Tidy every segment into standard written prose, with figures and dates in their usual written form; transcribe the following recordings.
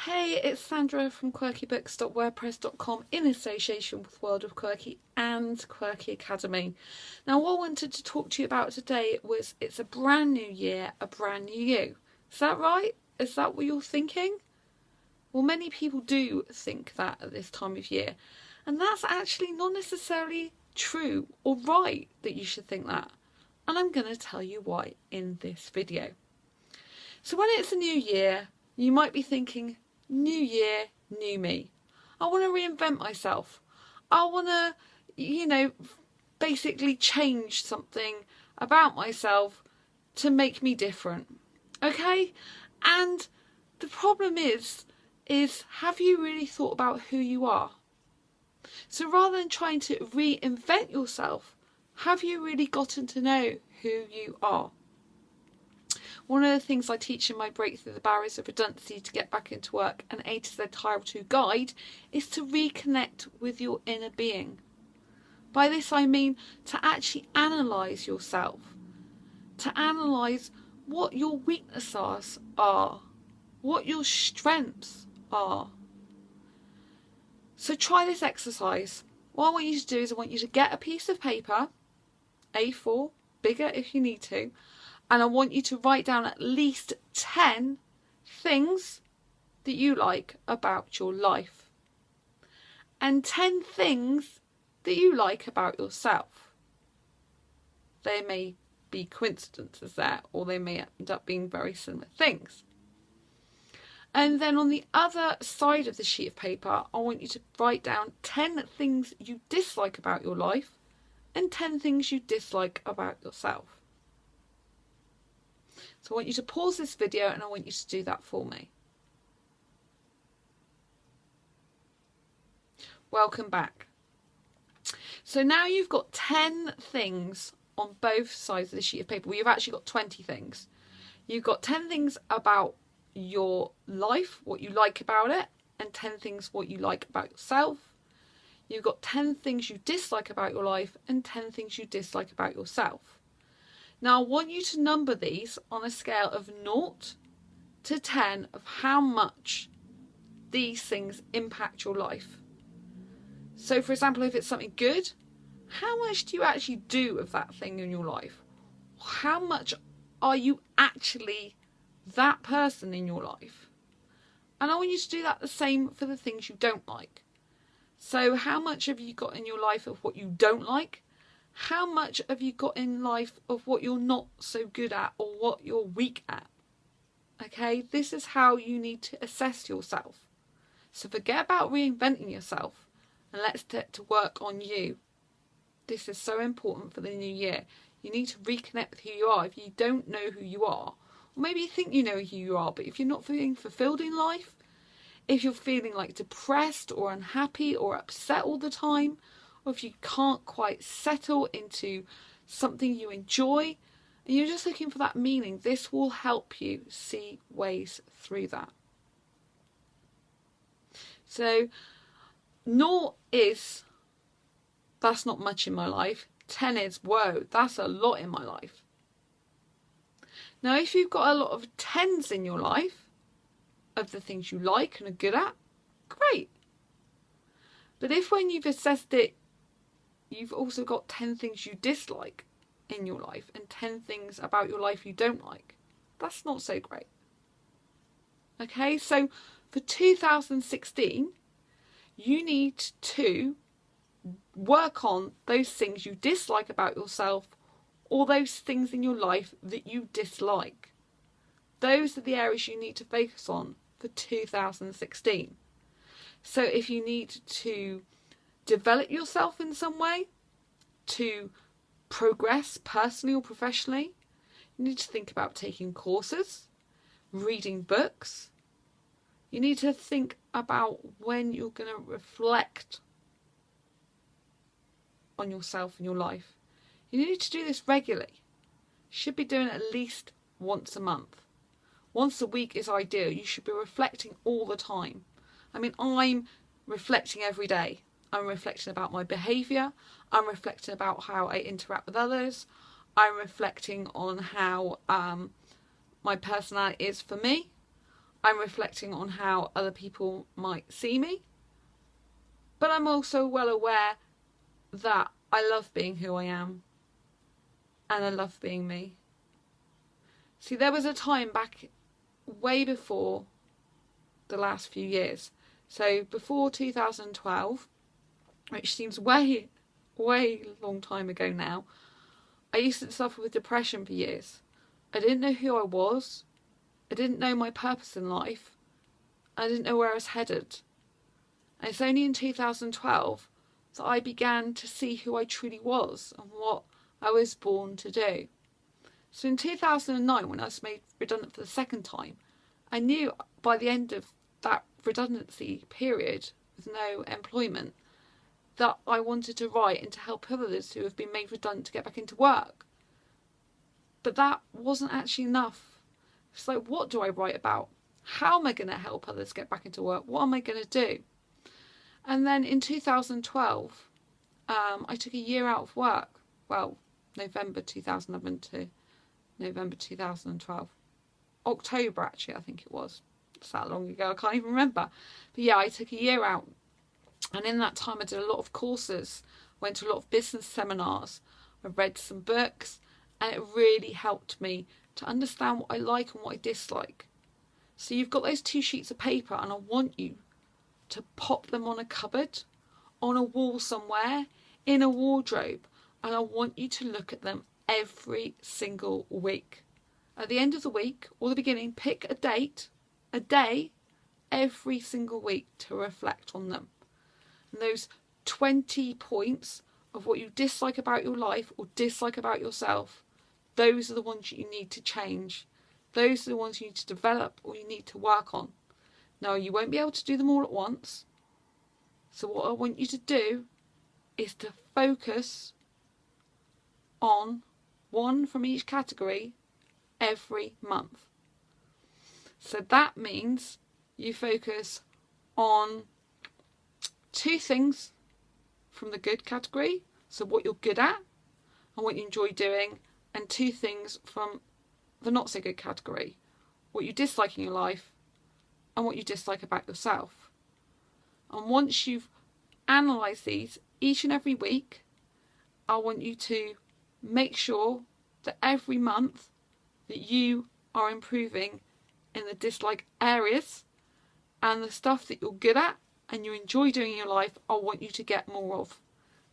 Hey, it's Sandra from quirkybooks.wordpress.com in association with World of Quirky and Quirky Academy. Now, what I wanted to talk to you about today was it's a brand new year, a brand new you. Is that right? Is that what you're thinking? Well, many people do think that at this time of year, and that's actually not necessarily true or right that you should think that. And I'm going to tell you why in this video. So when it's a new year, you might be thinking, new year, new me. I want to reinvent myself. I want to, basically change something about myself to make me different. Okay? And the problem is have you really thought about who you are? So rather than trying to reinvent yourself, have you really gotten to know who you are? One of the things I teach in my Breakthrough the Barriers of Redundancy to Get Back into Work, an A to Z How To guide, is to reconnect with your inner being. By this I mean to actually analyse yourself, to analyse what your weaknesses are, what your strengths are. So try this exercise. What I want you to do is I want you to get a piece of paper, A4, bigger if you need to, and I want you to write down at least 10 things that you like about your life. And 10 things that you like about yourself. There may be coincidences there, or they may end up being very similar things. And then on the other side of the sheet of paper, I want you to write down 10 things you dislike about your life and 10 things you dislike about yourself. So I want you to pause this video and I want you to do that for me. Welcome back. So now you've got 10 things on both sides of the sheet of paper. Well, you've actually got 20 things. You've got 10 things about your life, what you like about it, and 10 things what you like about yourself. You've got 10 things you dislike about your life and 10 things you dislike about yourself. Now, I want you to number these on a scale of 0 to 10 of how much these things impact your life. So, for example, if it's something good, how much do you actually do of that thing in your life? How much are you actually that person in your life? And I want you to do that the same for the things you don't like. So, how much have you got in your life of what you don't like? How much have you got in life of what you're not so good at or what you're weak at? Okay, this is how you need to assess yourself. So forget about reinventing yourself and let's get to work on you. This is so important for the new year. You need to reconnect with who you are. If you don't know who you are, or maybe you think you know who you are, but if you're not feeling fulfilled in life, if you're feeling like depressed or unhappy or upset all the time, or if you can't quite settle into something you enjoy and you're just looking for that meaning, this will help you see ways through that. So 0 is, that's not much in my life. 10 is, whoa, that's a lot in my life. Now, if you've got a lot of 10s in your life, of the things you like and are good at, great. But if when you've assessed it, you've also got 10 things you dislike in your life and 10 things about your life you don't like, that's not so great. Okay, so for 2016, you need to work on those things you dislike about yourself or those things in your life that you dislike. Those are the areas you need to focus on for 2016. So if you need to develop yourself in some way, to progress personally or professionally, you need to think about taking courses, reading books. You need to think about when you're going to reflect on yourself and your life. You need to do this regularly. You should be doing it at least once a month. Once a week is ideal. You should be reflecting all the time. I mean, I'm reflecting every day. I'm reflecting about my behaviour. I'm reflecting about how I interact with others. I'm reflecting on how my personality is for me. I'm reflecting on how other people might see me. But I'm also well aware that I love being who I am. And I love being me. See, there was a time back way before the last few years. So before 2012, which seems way long time ago now, I used to suffer with depression for years. I didn't know who I was. I didn't know my purpose in life. I didn't know where I was headed. And it's only in 2012 that I began to see who I truly was and what I was born to do. So in 2009, when I was made redundant for the second time, I knew by the end of that redundancy period with no employment that I wanted to write and to help others who have been made redundant to get back into work. But that wasn't actually enough. It's like, what do I write about? How am I going to help others get back into work? What am I going to do? And then in 2012, I took a year out of work. Well, November 2011 to November 2012. October, actually, I think it was. It's that long ago, I can't even remember. But yeah, I took a year out. And in that time, I did a lot of courses, went to a lot of business seminars, I read some books, and it really helped me to understand what I like and what I dislike. So you've got those 2 sheets of paper, and I want you to pop them on a cupboard, on a wall somewhere, in a wardrobe, and I want you to look at them every single week. At the end of the week, or the beginning, pick a date, a day, every single week to reflect on them. And those 20 points of what you dislike about your life or dislike about yourself, those are the ones you need to change. Those are the ones you need to develop or you need to work on. Now, you won't be able to do them all at once. So what I want you to do is to focus on one from each category every month. So that means you focus on 2 things from the good category, so what you're good at and what you enjoy doing, and 2 things from the not so good category, what you dislike in your life and what you dislike about yourself. And once you've analysed these each and every week, I want you to make sure that every month that you are improving in the dislike areas, and the stuff that you're good at and you enjoy doing in your life, I want you to get more of.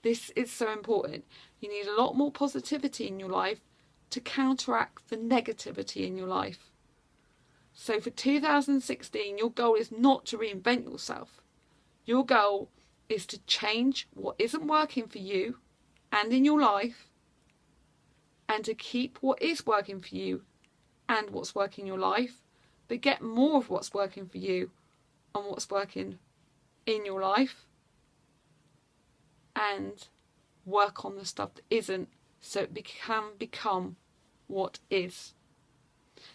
This is so important. You need a lot more positivity in your life to counteract the negativity in your life. So for 2016, your goal is not to reinvent yourself. Your goal is to change what isn't working for you and in your life, and to keep what is working for you and what's working in your life, but get more of what's working for you and what's working in your life, and work on the stuff that isn't, so it can become what is.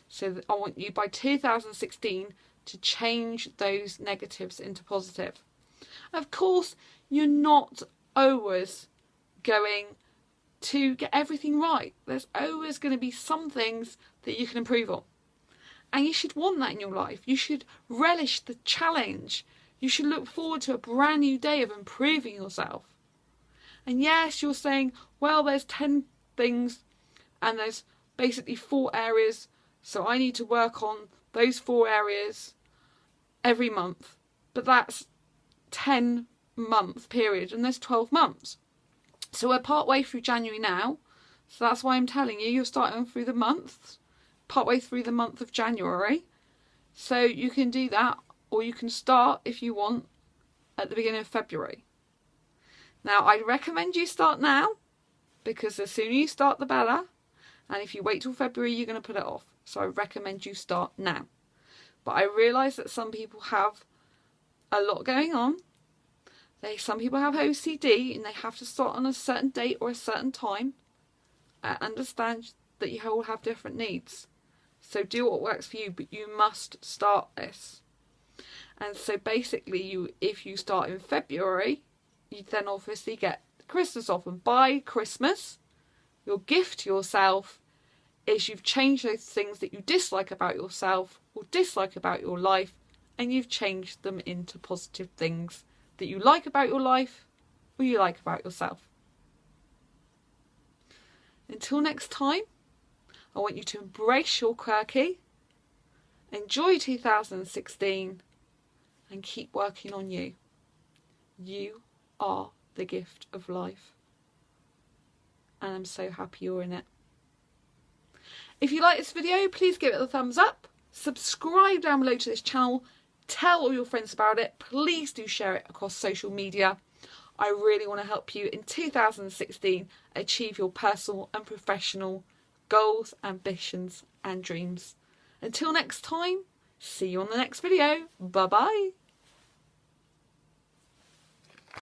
So I want you by 2016 to change those negatives into positive. Of course, you're not always going to get everything right. There's always going to be some things that you can improve on. And you should want that in your life. You should relish the challenge. You should look forward to a brand new day of improving yourself. And yes, you're saying, well, there's 10 things and there's basically 4 areas, so I need to work on those 4 areas every month. But that's 10-month period, and there's 12 months. So we're part way through January now, so that's why I'm telling you, you're starting through the month, part way through the month of January. So you can do that, or you can start, if you want, at the beginning of February. Now, I'd recommend you start now, because the sooner you start, the better. And if you wait till February, you're going to put it off. So I recommend you start now. But I realise that some people have a lot going on. Some people have OCD and they have to start on a certain date or a certain time. I understand that you all have different needs. So do what works for you, but you must start this. And so basically, if you start in February, you then obviously get Christmas off. And by Christmas, your gift to yourself is you've changed those things that you dislike about yourself or dislike about your life, and you've changed them into positive things that you like about your life or you like about yourself. Until next time, I want you to embrace your quirky, enjoy 2016, and keep working on you. You are the gift of life, and I'm so happy you're in it. If you like this video, please give it a thumbs up, subscribe down below to this channel, tell all your friends about it, please do share it across social media. I really want to help you in 2016 achieve your personal and professional goals, ambitions and dreams. Until next time, see you on the next video. Bye bye.